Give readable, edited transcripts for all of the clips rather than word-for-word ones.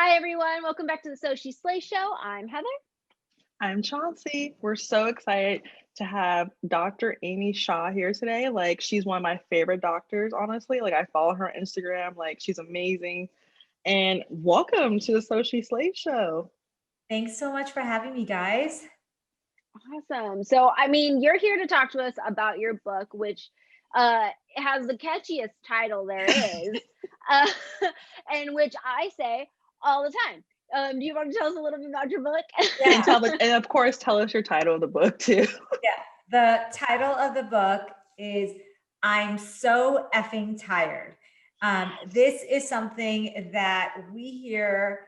Hi, everyone. Welcome back to the So She Slay Show. I'm Heather. I'm Chauncey. We're so excited to have Dr. Amy Shaw here today. Like, she's one of my favorite doctors, honestly. Like, I follow her on Instagram. Like, she's amazing. And welcome to the So She Slay Show. Thanks so much for having me, guys. Awesome. So, you're here to talk to us about your book, which has the catchiest title there is, uh, and which I say all the time. Do you want to tell us a little bit about your book? Yeah. And of course, tell us your title of the book, too. Yeah. The title of the book is I'm So Effing Tired. This is something that we hear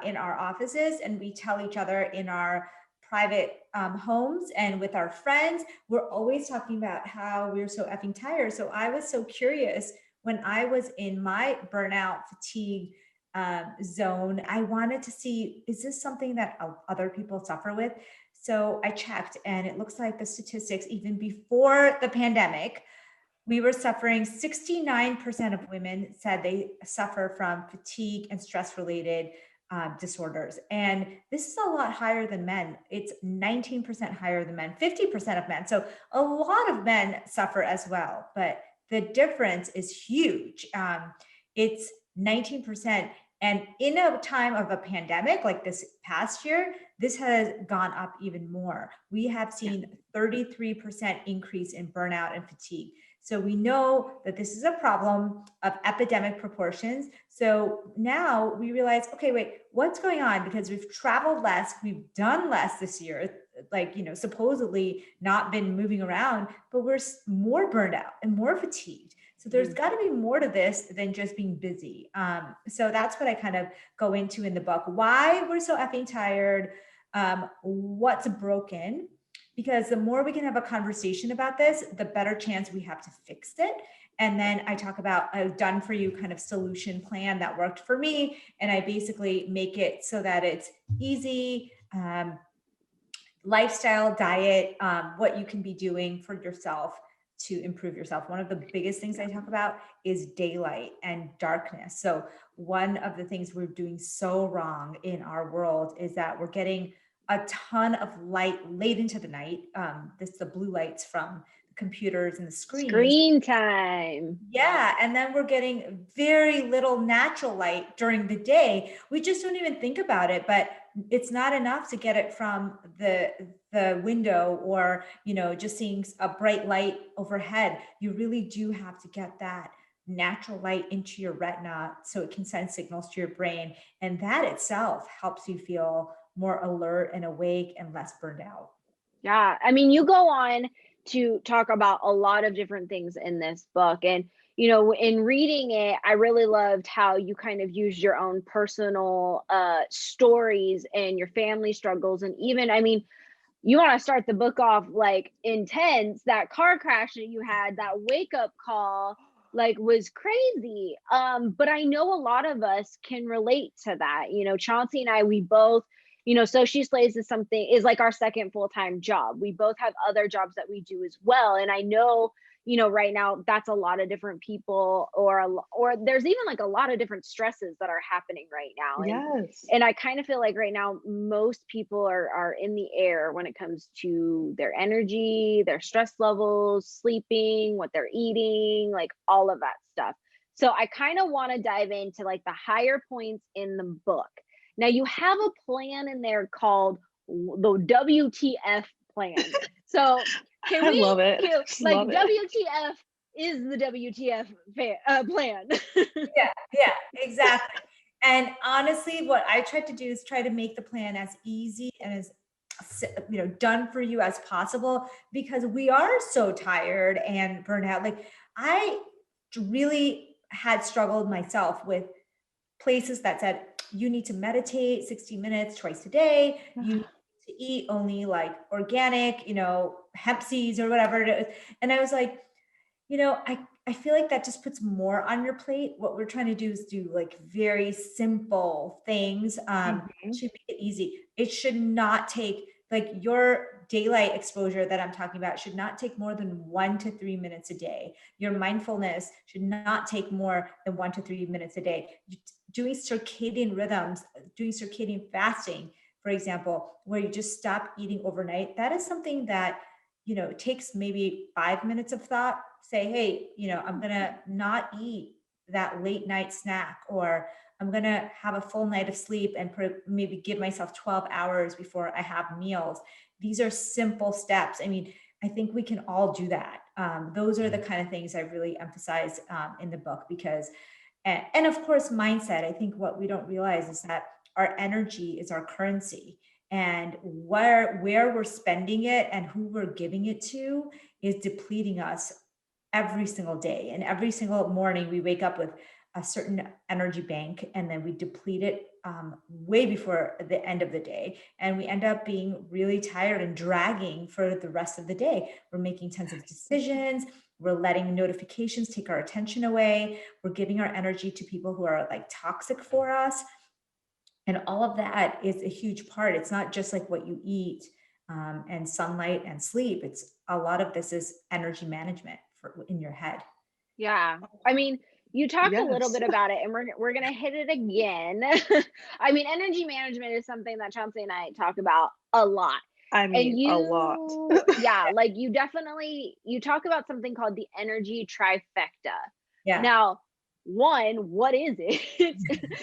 in our offices, and we tell each other in our private homes and with our friends. We're always talking about how we're so effing tired. So I was so curious when I was in my burnout fatigue zone. I wanted to see, is this something that other people suffer with? So I checked, and it looks like the statistics, even before the pandemic, we were suffering 69% of women said they suffer from fatigue and stress related disorders. And this is a lot higher than men. It's 19% higher than men, 50% of men. So a lot of men suffer as well, but the difference is huge. It's 19%. And in a time of a pandemic like this past year, this has gone up even more. We have seen 33% increase in burnout and fatigue. So we know that this is a problem of epidemic proportions. So now we realize, okay, wait, what's going on? Because we've traveled less, we've done less this year, like, supposedly not been moving around, but we're more burned out and more fatigued. So there's got to be more to this than just being busy. So that's what I kind of go into in the book. Why we're so effing tired, what's broken, because the more we can have a conversation about this, the better chance we have to fix it. And then I talk about a done for you kind of solution plan that worked for me. And I basically make it so that it's easy, lifestyle, diet, what you can be doing for yourself to improve yourself. One of the biggest things I talk about is daylight and darkness. So one of the things we're doing so wrong in our world is that we're getting a ton of light late into the night. The blue lights from the computers and the screens. Screen time. Yeah, and then we're getting very little natural light during the day. We just don't even think about it, but it's not enough to get it from the window or just seeing a bright light overhead. You really do have to get that natural light into your retina so it can send signals to your brain, and that itself helps you feel more alert and awake and less burned out. Yeah. You go on to talk about a lot of different things in this book. And, in reading it, I really loved how you kind of used your own personal stories and your family struggles. And even, you want to start the book off like intense. That car crash that you had, that wake up call, like, was crazy. But I know a lot of us can relate to that. Chauncey and I, we both, So She Slays is like our second full-time job. We both have other jobs that we do as well. And I know, right now that's a lot of different people, or there's even like a lot of different stresses that are happening right now. Yes. And I kind of feel like right now, most people are in the air when it comes to their energy, their stress levels, sleeping, what they're eating, like all of that stuff. So I kind of want to dive into like the higher points in the book. Now you have a plan in there called the WTF plan. So I love it. Love it. WTF is the WTF plan. Yeah, exactly. And honestly, what I tried to do is try to make the plan as easy and as done for you as possible, because we are so tired and burned out. Like, I really had struggled myself with places that said you need to meditate 60 minutes twice a day. You need to eat only like organic, hemp seeds or whatever it is. And I was like, I feel like that just puts more on your plate. What we're trying to do is do like very simple things to make it easy. It should not take, like, your daylight exposure that I'm talking about should not take more than 1 to 3 minutes a day. Your mindfulness should not take more than 1 to 3 minutes a day. doing circadian rhythms, doing circadian fasting, for example, where you just stop eating overnight, that is something that, takes maybe 5 minutes of thought. Say, hey, I'm going to not eat that late night snack, or I'm going to have a full night of sleep and maybe give myself 12 hours before I have meals. These are simple steps. I mean, I think we can all do that. Those are the kind of things I really emphasize in the book, because, and of course, mindset. I think what we don't realize is that our energy is our currency, and where we're spending it and who we're giving it to is depleting us every single day. And every single morning we wake up with a certain energy bank, and then we deplete it way before the end of the day. And we end up being really tired and dragging for the rest of the day. We're making tons of decisions. We're letting notifications take our attention away. We're giving our energy to people who are like toxic for us. And all of that is a huge part. It's not just like what you eat and sunlight and sleep. It's a lot of this is energy management in your head. Yeah. I mean, you talked a little Yes. bit about it, and we're gonna hit it again. I mean, energy management is something that Chauncey and I talk about a lot. I And mean, a lot. yeah, like you talk about something called the energy trifecta. Yeah. Now, one, what is it?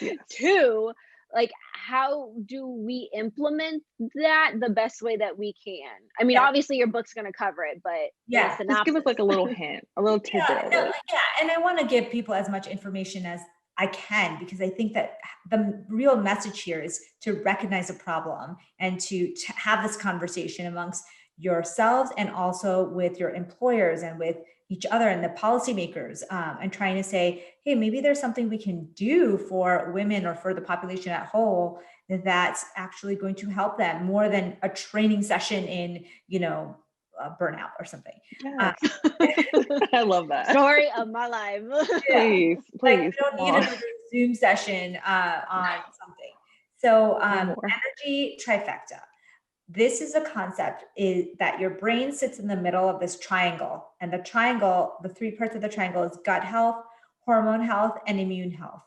Yes. Two, like, how do we implement that the best way that we can? I mean, Yeah. obviously your book's going to cover it, but Yeah. Just give us like a little hint, a little tidbit of it. Yeah. And I want to give people as much information as I can, because I think that the real message here is to recognize a problem and to have this conversation amongst yourselves and also with your employers and with each other and the policymakers, and trying to say, hey, maybe there's something we can do for women or for the population at whole that's actually going to help them more than a training session in, burnout or something. Yes. I love that. Story of my life. Please, Like, please. we don't need another Zoom session on something. So energy trifecta. This is a concept is that your brain sits in the middle of this triangle, and the triangle, the three parts of the triangle is gut health, hormone health, and immune health.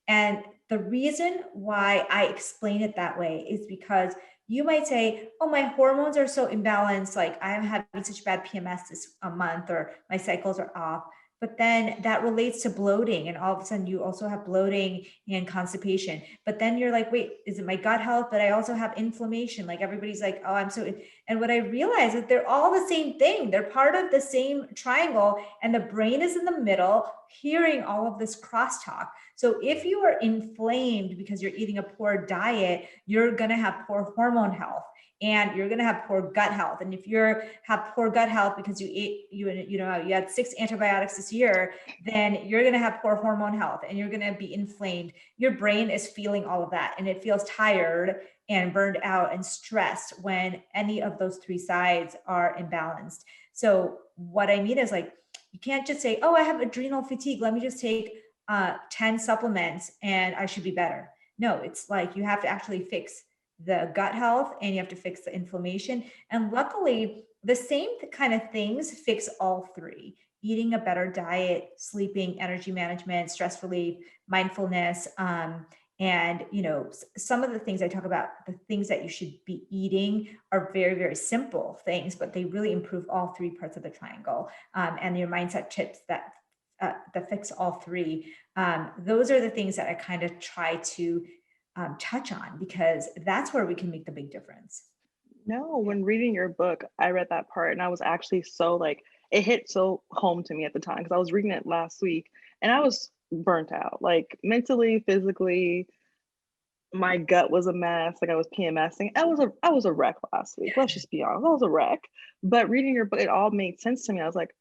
And the reason why I explain it that way is because you might say, oh, my hormones are so imbalanced, like I'm having such bad PMS this month, or my cycles are off. But then that relates to bloating, and all of a sudden you also have bloating and constipation. But then you're like, wait, is it my gut health? But I also have inflammation. Like everybody's like, oh, and what I realize is they're all the same thing. They're part of the same triangle, and the brain is in the middle hearing all of this crosstalk. So if you are inflamed because you're eating a poor diet, you're going to have poor hormone health, and you're going to have poor gut health. And if you have poor gut health because you had 6 antibiotics this year, then you're going to have poor hormone health, and you're going to be inflamed. Your brain is feeling all of that, and it feels tired and burned out and stressed when any of those 3 sides are imbalanced. So what I mean is, like, you can't just say, oh, I have adrenal fatigue, let me just take 10 supplements and I should be better. No, it's like you have to actually fix the gut health, and you have to fix the inflammation. And luckily, the same kind of things fix all 3: eating a better diet, sleeping, energy management, stress relief, mindfulness. And, some of the things I talk about, the things that you should be eating, are very, very simple things, but they really improve all 3 parts of the triangle. And your mindset tips that fix all 3. Those are the things that I kind of try to touch on, because that's where we can make the big difference. No, when reading your book, I read that part, and I was actually so like, it hit so home to me at the time, because I was reading it last week and I was burnt out, like mentally, physically. My gut was a mess. Like I was PMSing. I was a wreck last week. Let's just be honest. I was a wreck. But reading your book, it all made sense to me. I was like,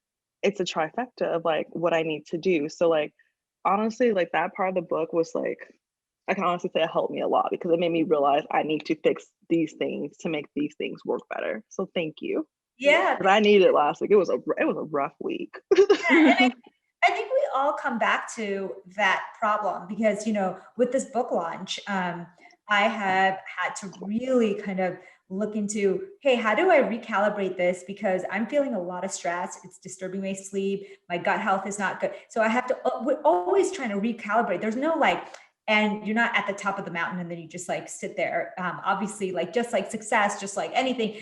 it's a trifecta of like what I need to do. So like, honestly, like that part of the book was like, I can honestly say it helped me a lot, because it made me realize I need to fix these things to make these things work better. So thank you. Yeah. Because I needed it last week. It was a rough week. Yeah, and I think we all come back to that problem, because, with this book launch, I have had to really kind of look into, hey, how do I recalibrate this? Because I'm feeling a lot of stress. It's disturbing my sleep. My gut health is not good. So I have to, we're always trying to recalibrate. There's no like and you're not at the top of the mountain and then you just like sit there. Obviously, like just like success, just like anything,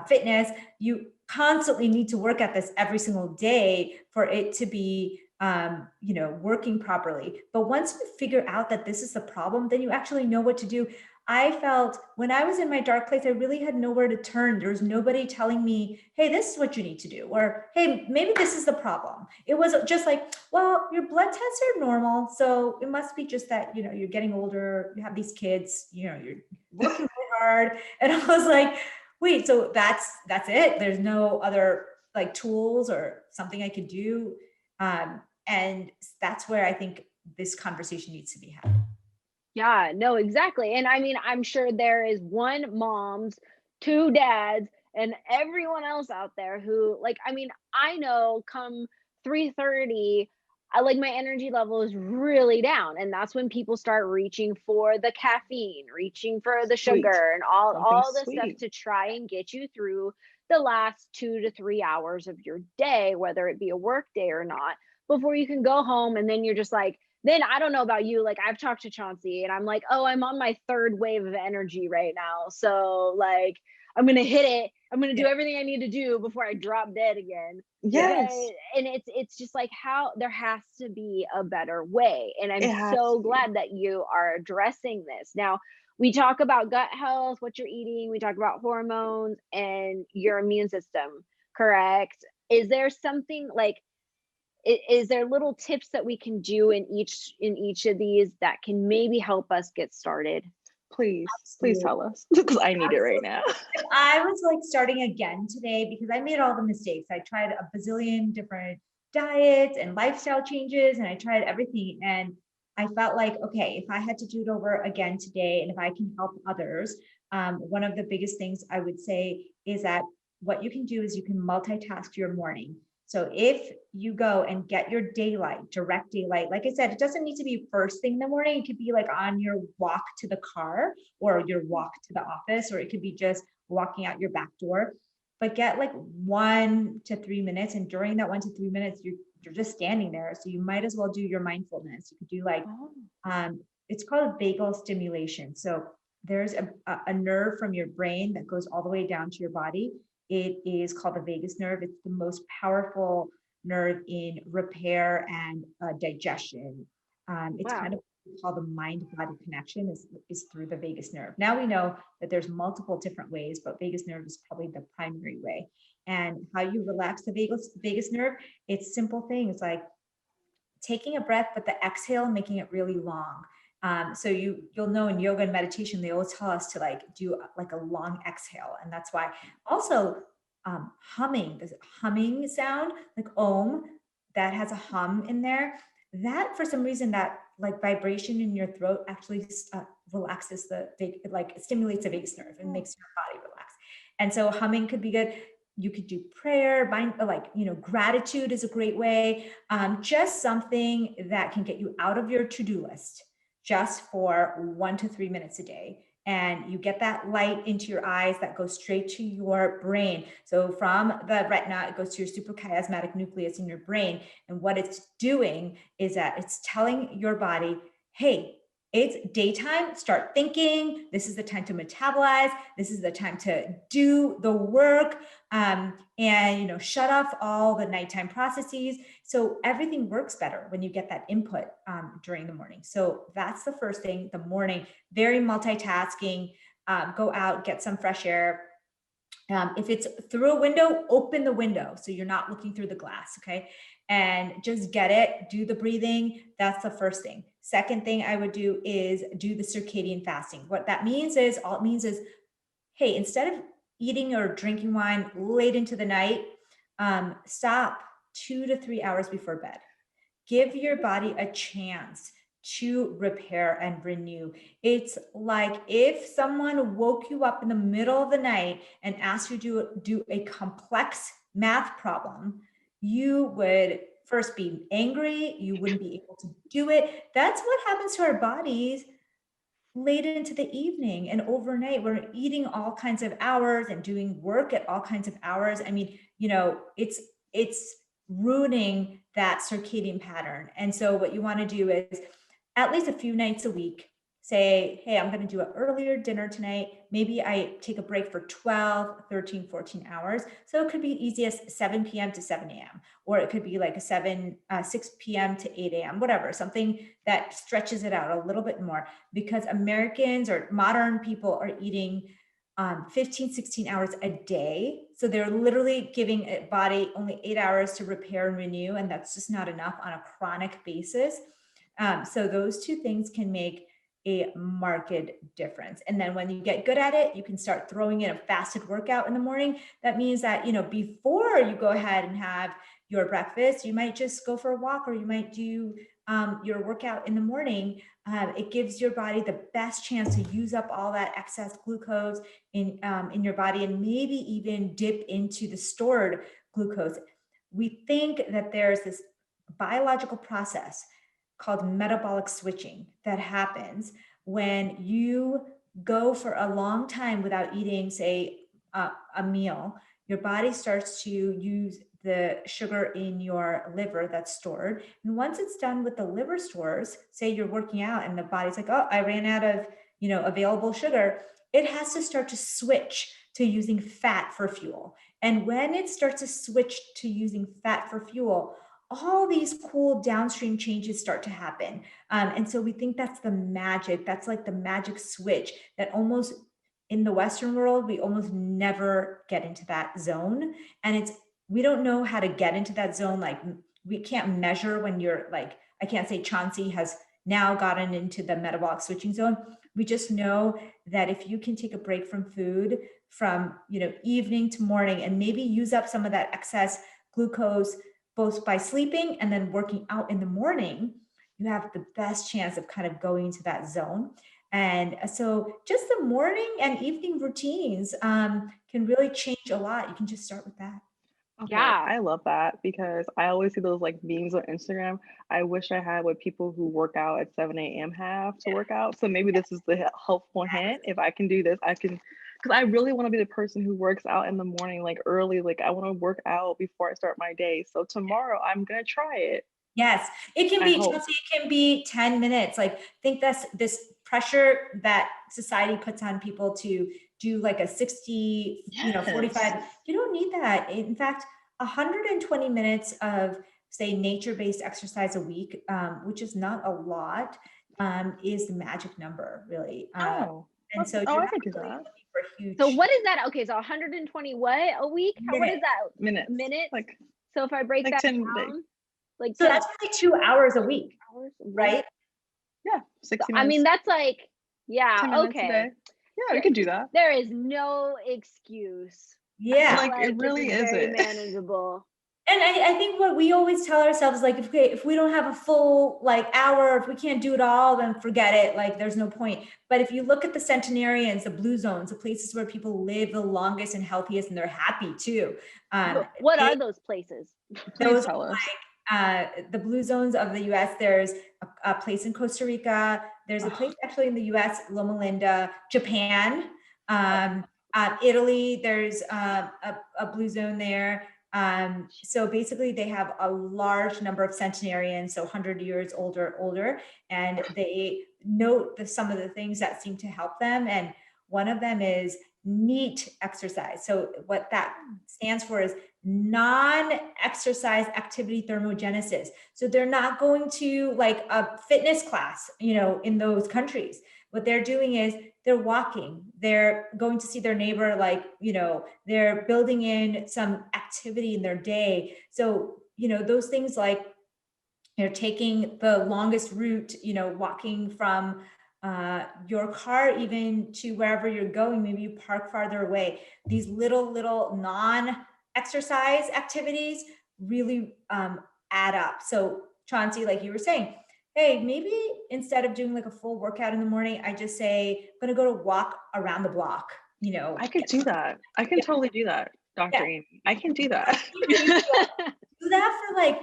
fitness, you constantly need to work at this every single day for it to be, you know, working properly. But once you figure out that this is the problem, then you actually know what to do. I felt when I was in my dark place, I really had nowhere to turn. There was nobody telling me, hey, this is what you need to do, or hey, maybe this is the problem. It was just like, well, your blood tests are normal, so it must be just that, you know, you're getting older, you have these kids, you know, you're working really hard. And I was like, wait, so that's it? There's no other like tools or something I could do? And that's where I think this conversation needs to be had. Yeah, no, exactly. And I mean, I'm sure there is one moms, two dads, and everyone else out there who like, I mean, I know come 3:30, I like my energy level is really down. And that's when people start reaching for the caffeine, reaching for the Sweet. sugar and Something all the stuff sweet. to try and get you through the last 2 to 3 hours of your day, whether it be a work day or not, before you can go home. And then you're just like, then I don't know about you, like I've talked to Chauncey and I'm like, oh, I'm on my third wave of energy right now. So like I'm gonna hit it. I'm gonna do everything I need to do before I drop dead again. Yes. And it's just like how there has to be a better way. And I'm It has so to be. glad that you are addressing this. Now we talk about gut health, what you're eating, we talk about hormones and your immune system, correct? Is there something like is there little tips that we can do in each of these that can maybe help us get started? Please Absolutely. tell us, because I need it right now. If I was like starting again today, because I made all the mistakes. I tried a bazillion different diets and lifestyle changes, and I tried everything. And I felt like, okay, if I had to do it over again today, and if I can help others, one of the biggest things I would say is that what you can do is you can multitask your morning. So if you go and get your daylight, direct daylight, like I said, it doesn't need to be first thing in the morning. It could be like on your walk to the car or your walk to the office, or it could be just walking out your back door. But get like 1 to 3 minutes. And during that 1 to 3 minutes, you're just standing there. So you might as well do your mindfulness. You could do like, it's called vagal stimulation. So there's a nerve from your brain that goes all the way down to your body. It is called the vagus nerve. It's the most powerful nerve in repair and digestion. It's kind of called the mind-body connection is through the vagus nerve. Now we know that there's multiple different ways, but vagus nerve is probably the primary way. And how you relax the vagus nerve, it's simple things like taking a breath, but the exhale, making it really long. So you'll know in yoga and meditation, they always tell us to like do like a long exhale. And that's why also humming, there's a humming sound like Om that has a hum in there. That for some reason that like vibration in your throat actually relaxes like stimulates the vagus nerve and makes your body relax. And so humming could be good. You could do prayer, gratitude is a great way. Just something that can get you out of your to-do list just for 1 to 3 minutes a day. And you get that light into your eyes that goes straight to your brain. So from the retina, it goes to your suprachiasmatic nucleus in your brain. And what it's doing is that it's telling your body, hey, it's daytime, start thinking. This is the time to metabolize. This is the time to do the work, and shut off all the nighttime processes. So everything works better when you get that input during the morning. So that's the first thing, the morning, very multitasking, go out, get some fresh air. If it's through a window, open the window so you're not looking through the glass, okay? And just get it, do the breathing. That's the first thing. Second thing I would do is do the circadian fasting. What that means is, all it means is, hey, instead of eating or drinking wine late into the night, stop 2 to 3 hours before bed. Give your body a chance to repair and renew. It's like if someone woke you up in the middle of the night and asked you to do a complex math problem, you would first be angry, you wouldn't be able to do it. That's what happens to our bodies late into the evening and overnight. We're eating all kinds of hours and doing work at all kinds of hours. I mean, it's ruining that circadian pattern. And so what you want to do is at least a few nights a week. Say, hey, I'm going to do an earlier dinner tonight. Maybe I take a break for 12, 13, 14 hours. So it could be easy as 7 p.m. to 7 a.m. Or it could be like a 6 p.m. to 8 a.m., whatever, something that stretches it out a little bit more, because Americans or modern people are eating 15, 16 hours a day. So they're literally giving a body only 8 hours to repair and renew. And that's just not enough on a chronic basis. So those two things can make a marked difference. And then when you get good at it, you can start throwing in a fasted workout in the morning. That means that, before you go ahead and have your breakfast, you might just go for a walk, or you might do your workout in the morning. It gives your body the best chance to use up all that excess glucose in your body, and maybe even dip into the stored glucose. We think that there's this biological process called metabolic switching that happens when you go for a long time without eating, say, a meal. Your body starts to use the sugar in your liver that's stored. And once it's done with the liver stores, say you're working out and the body's like, oh, I ran out of, available sugar. It has to start to switch to using fat for fuel. And when it starts to switch to using fat for fuel, all these cool downstream changes start to happen. And so we think that's the magic. That's like the magic switch that almost in the Western world, we almost never get into that zone. And we don't know how to get into that zone. Like, we can't measure when you're like, I can't say Chauncey has now gotten into the metabolic switching zone. We just know that if you can take a break from food from, evening to morning, and maybe use up some of that excess glucose both by sleeping and then working out in the morning, you have the best chance of kind of going into that zone. And so just the morning and evening routines can really change a lot. You can just start with that. Okay, Yeah. I love that, because I always see those like memes on Instagram. I wish I had what people who work out at 7 a.m. have to work out. So maybe this is the helpful hint. If I can do this, I can, because I really want to be the person who works out in the morning, like early. Like, I want to work out before I start my day. So tomorrow I'm gonna try it. Yes, it can I be, hope. Chelsea, it can be 10 minutes. Like, think that's this pressure that society puts on people to do like a 60, 45. Yes. You don't need that. In fact, 120 minutes of, say, nature-based exercise a week, which is not a lot, is the magic number, really. And so I you're not can do really that. looking for huge So what is that? Okay, so 120 what a week? What is that? Minutes. Minutes? Like So if I break that 10 down, like So 10 that's only 2 hours a week, hours a week? right? Yeah, 60 I minutes. mean, that's like, 10 yeah, minutes a okay. day. Yeah, we can do that. There is no excuse. Yeah. Like, it really this is very isn't. manageable. And I think what we always tell ourselves, like, if we don't have a full like hour, if we can't do it all, then forget it. Like, there's no point. But if you look at the centenarians, the blue zones, the places where people live the longest and healthiest, and they're happy too. What are those places? Please tell us. The blue zones of the U.S. There's a place in Costa Rica. There's a place actually in the U.S., Loma Linda, Japan, Italy. There's a blue zone there. So basically they have a large number of centenarians, so 100 years older, and they note some of the things that seem to help them. And one of them is NEAT exercise. So what that stands for is non-exercise activity thermogenesis. So they're not going to like a fitness class, in those countries. What they're doing is they're walking, they're going to see their neighbor, like, they're building in some activity in their day. So, those things like, taking the longest route, walking from your car even to wherever you're going, maybe you park farther away. These little non-exercise activities really add up. So Chauncey, like you were saying, hey, maybe instead of doing like a full workout in the morning, I just say, I'm going to go to walk around the block, I could do that. I can totally do that, Dr. Amy. I can do that. Do that for like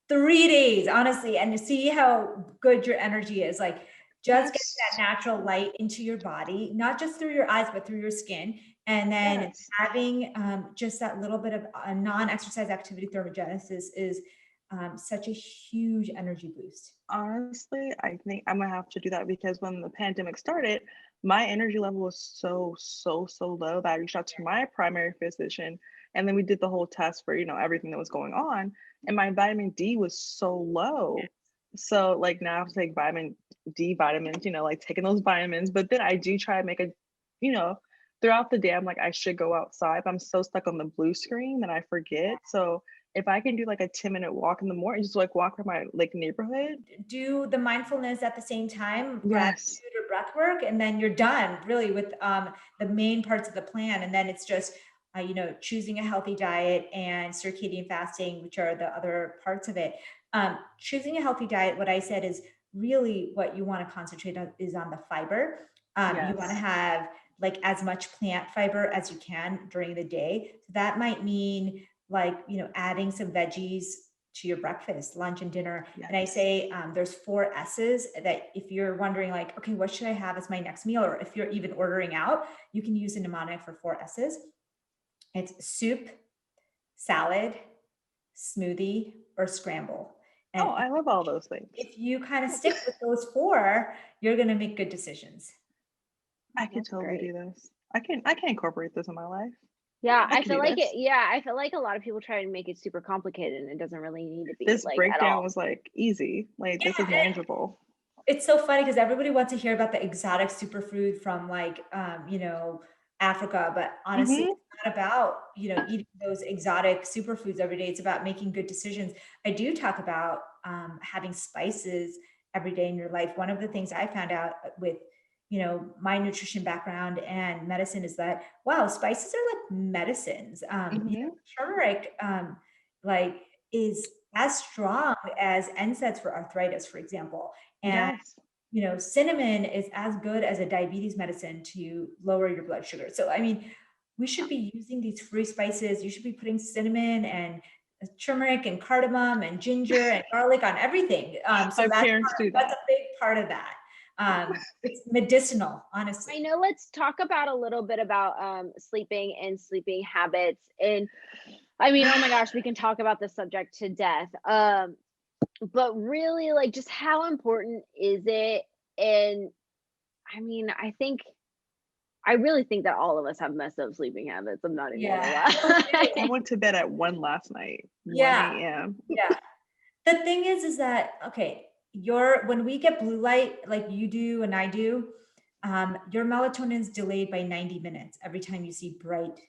3 days, honestly, and to see how good your energy is. Like, just get that natural light into your body, not just through your eyes, but through your skin. And then having just that little bit of a non-exercise activity thermogenesis is such a huge energy boost. Honestly, I think I'm gonna have to do that because when the pandemic started, my energy level was so low that I reached out to my primary physician, and then we did the whole test for, everything that was going on, and my vitamin D was so low. So like now I have to take vitamin D vitamins, like taking those vitamins, but then I do try to make you know, throughout the day, I'm like, I should go outside, but I'm so stuck on the blue screen that I forget. So if I can do like a 10-minute walk in the morning, just like walk around my like neighborhood. Do the mindfulness at the same time, Yes. gratitude or breath work, and then you're done really with the main parts of the plan. And then it's just, choosing a healthy diet and circadian fasting, which are the other parts of it. Choosing a healthy diet, what I said is really what you want to concentrate on is on the fiber. You want to Yes. have like as much plant fiber as you can during the day. So that might mean like, adding some veggies to your breakfast, lunch, and dinner. Yes. And I say there's 4 S's that if you're wondering like, okay, what should I have as my next meal? Or if you're even ordering out, you can use a mnemonic for 4 S's. It's soup, salad, smoothie, or scramble. And I love all those things. if you kind of stick with those 4, you're going to make good decisions. I can totally do this. I can incorporate this in my life. Yeah, I I can feel do like this. I feel like a lot of people try to make it super complicated and it doesn't really need to be This like at breakdown all. was like easy. Like this is manageable. It's so funny because everybody wants to hear about the exotic superfood from like, Africa, but honestly, Mhm. it's not about, eating those exotic superfoods every day. It's about making good decisions. I do talk about having spices every day in your life. One of the things I found out with, my nutrition background and medicine is that, wow, spices are like medicines. Mhm. Turmeric, like is as strong as NSAIDs for arthritis, for example. And Yes. cinnamon is as good as a diabetes medicine to lower your blood sugar. So, I mean, we should be using these free spices. You should be putting cinnamon and turmeric and cardamom and ginger and garlic on everything. So My parents do that's a that. big part of that. It's medicinal, honestly. I know, let's talk about a little bit about sleeping and sleeping habits. And I mean, oh my gosh, we can talk about this subject to death. But really, like, just how important is it? And I mean, I really think that all of us have messed up sleeping habits. I'm not even gonna Yeah. lie. I went to bed at 1 last night. 1 Yeah. a.m. Yeah. The thing is that, okay, when we get blue light like you do and I do, your melatonin is delayed by 90 minutes every time you see bright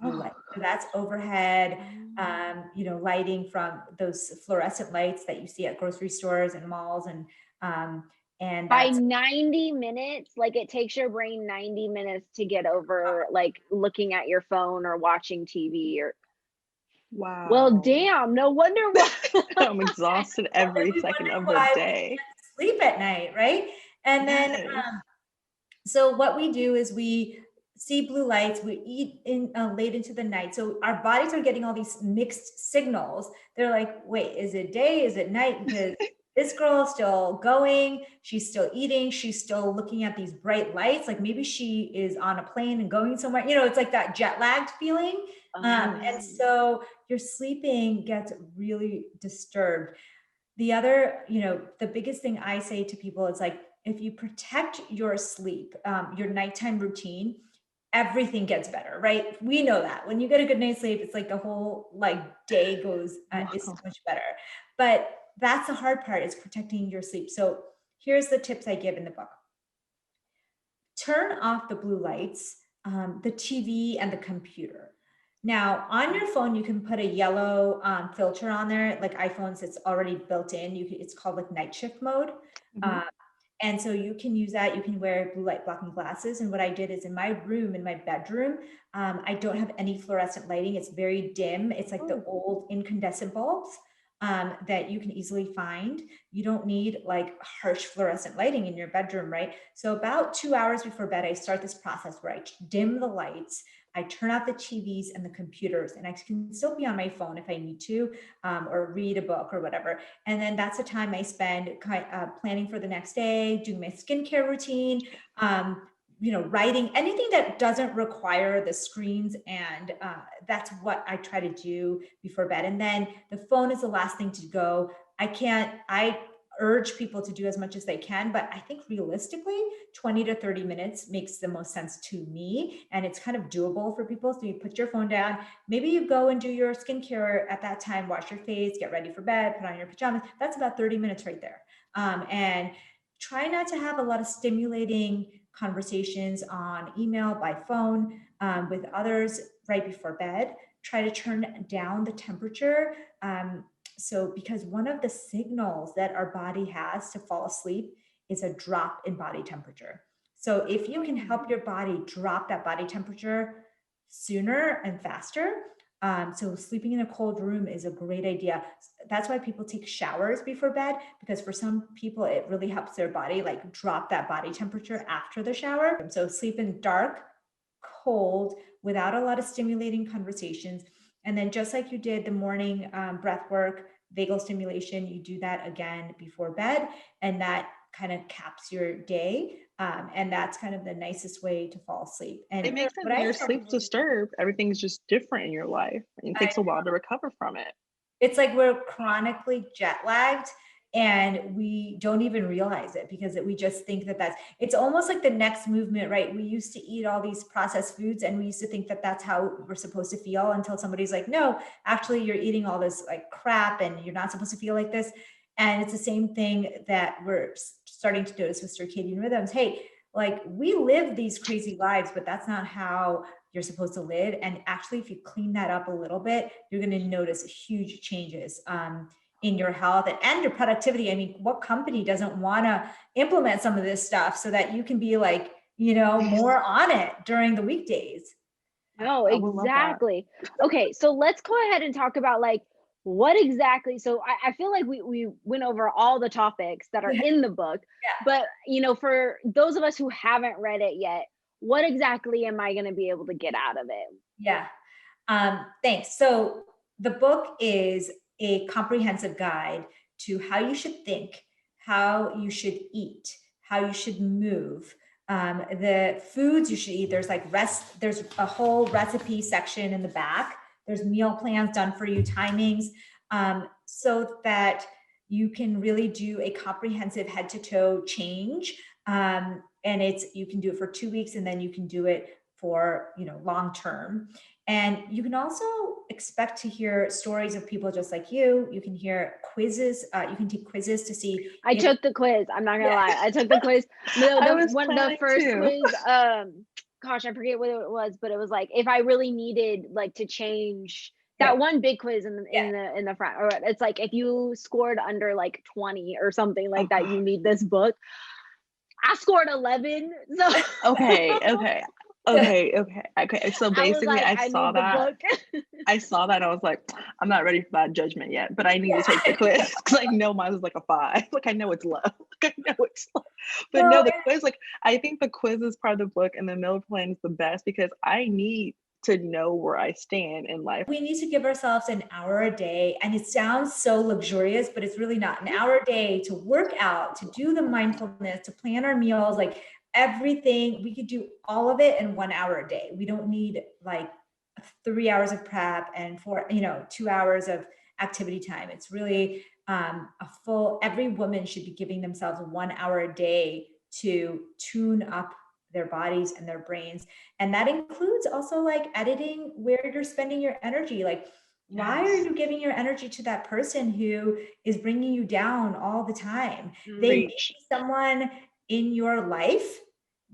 blue light. So that's overhead, lighting from those fluorescent lights that you see at grocery stores and malls, and By that's 90 minutes, like it takes your brain 90 minutes to get over like looking at your phone or watching TV or well, Wow. damn, no wonder why. I'm exhausted every we second wonder of the why we day. can't sleep at night, right? And then Yes. so what we do is we see blue lights, we eat in late into the night. So our bodies are getting all these mixed signals. They're like, wait, is it day? Is it night? Because this girl is still going, she's still eating, she's still looking at these bright lights. Like maybe she is on a plane and going somewhere. It's like that jet lagged feeling. And so your sleeping gets really disturbed. The other, the biggest thing I say to people is like, if you protect your sleep, your nighttime routine, everything gets better, right? We know that when you get a good night's sleep, it's like the whole like day goes is so Wow. much better. But that's the hard part, is protecting your sleep. So here's the tips I give in the book. Turn off the blue lights, the TV and the computer. Now, on your phone, you can put a yellow filter on there, like iPhones, it's already built in. It's called like night shift mode. Mhm. And so you can use that. You can wear blue light blocking glasses. And what I did is in my room, in my bedroom, I don't have any fluorescent lighting. It's very dim. It's like the old incandescent bulbs that you can easily find. You don't need like harsh fluorescent lighting in your bedroom, right? So about 2 hours before bed, I start this process where I dim the lights. I turn off the TVs and the computers, and I can still be on my phone if I need to, or read a book or whatever. And then that's the time I spend planning for the next day, doing my skincare routine, writing, anything that doesn't require the screens. And that's what I try to do before bed. And then the phone is the last thing to go. I urge people to do as much as they can, but I think realistically 20 to 30 minutes makes the most sense to me, and it's kind of doable for people. So you put your phone down, maybe you go and do your skincare at that time, wash your face, get ready for bed, put on your pajamas. That's about 30 minutes right there. And try not to have a lot of stimulating conversations on email, by phone, with others right before bed. Try to turn down the temperature. So because one of the signals that our body has to fall asleep is a drop in body temperature. So if you can help your body drop that body temperature sooner and faster, so sleeping in a cold room is a great idea. That's why people take showers before bed, because for some people it really helps their body like drop that body temperature after the shower. So sleep in dark, cold, without a lot of stimulating conversations. And then just like you did the morning breath work, vagal stimulation, you do that again before bed, and that kind of caps your day. And that's kind of the nicest way to fall asleep. And it makes sense when your sleep's disturbed, everything's just different in your life. And it takes a while to recover from it. It's like we're chronically jet lagged, and we don't even realize it because we just think that it's almost like the next movement, right? We used to eat all these processed foods and we used to think that that's how we're supposed to feel, until somebody's like, no, actually you're eating all this like crap and you're not supposed to feel like this. And it's the same thing that we're starting to notice with circadian rhythms. Hey, like we live these crazy lives, but that's not how you're supposed to live. And actually, if you clean that up a little bit, you're going to notice huge changes in your health and your productivity. I mean, what company doesn't want to implement some of this stuff so that you can be like, more on it during the weekdays? No, exactly. Okay, so let's go ahead and talk about like what exactly. So I feel like we went over all the topics that are in the book, but for those of us who haven't read it yet, what exactly am I going to be able to get out of it? Yeah. Thanks. So the book is a comprehensive guide to how you should think, how you should eat, how you should move, the foods you should eat. There's there's a whole recipe section in the back. There's meal plans done for you, timings, so that you can really do a comprehensive head to toe change. And you can do it for 2 weeks, and then you can do it for long term. And you can also expect to hear stories of people just like you. You can hear quizzes. You can take quizzes to see. I took the quiz. I'm not gonna lie. I took the quiz. The first quiz. Gosh, I forget what it was, but it was like if I really needed like to change that one big quiz in the front, or it's like if you scored under like 20 or something like that, you need this book. I scored 11. So Okay. So basically, I saw that. I saw that. And I was like, I'm not ready for that judgment yet, but I need to take the quiz because I know mine was like a 5. Like I know it's low. But no, the quiz. Like I think the quiz is part of the book, and the meal plan is the best because I need to know where I stand in life. We need to give ourselves an hour a day, and it sounds so luxurious, but it's really not. An hour a day to work out, to do the mindfulness, to plan our meals, like everything. We could do all of it in 1 hour a day. We don't need like 3 hours of prep and 2 hours of activity time. It's really every woman should be giving themselves 1 hour a day to tune up their bodies and their brains. And that includes also like editing where you're spending your energy. Like, why are you giving your energy to that person who is bringing you down all the time? They may be someone in your life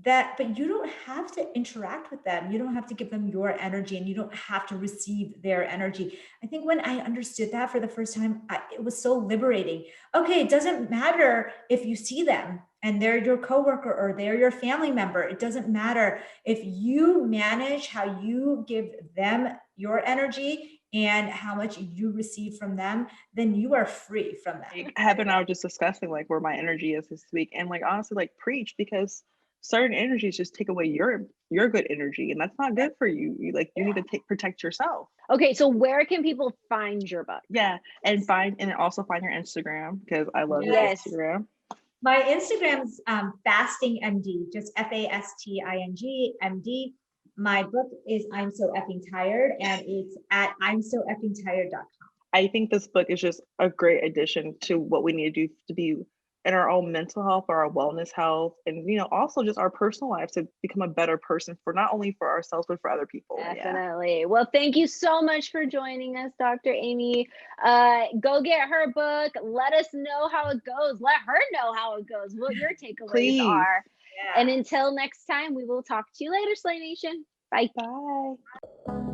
but you don't have to interact with them. You don't have to give them your energy, and you don't have to receive their energy. I think when I understood that for the first time, it was so liberating. Okay, it doesn't matter if you see them and they're your coworker or they're your family member. It doesn't matter. If you manage how you give them your energy and how much you receive from them, then you are free from that. Like, Heather and I were just discussing like where my energy is this week, and like honestly, like preach, because certain energies just take away your good energy, and that's not good for you. You need to protect yourself. Okay, so where can people find your book? And also find your Instagram, because I love your Instagram. My Instagram's Fasting MD, just FASTING MD. My book is I'm So Effing Tired, and it's at I'mSoEffingTired.com. I think this book is just a great addition to what we need to do to be in our own mental health or our wellness health, and also just our personal lives to become a better person for not only for ourselves but for other people. Definitely. Yeah. Well, thank you so much for joining us, Dr. Amy. Go get her book. Let us know how it goes. Let her know how it goes, what your takeaways are. Yeah. And until next time, we will talk to you later, Slay Nation. Bye. Bye.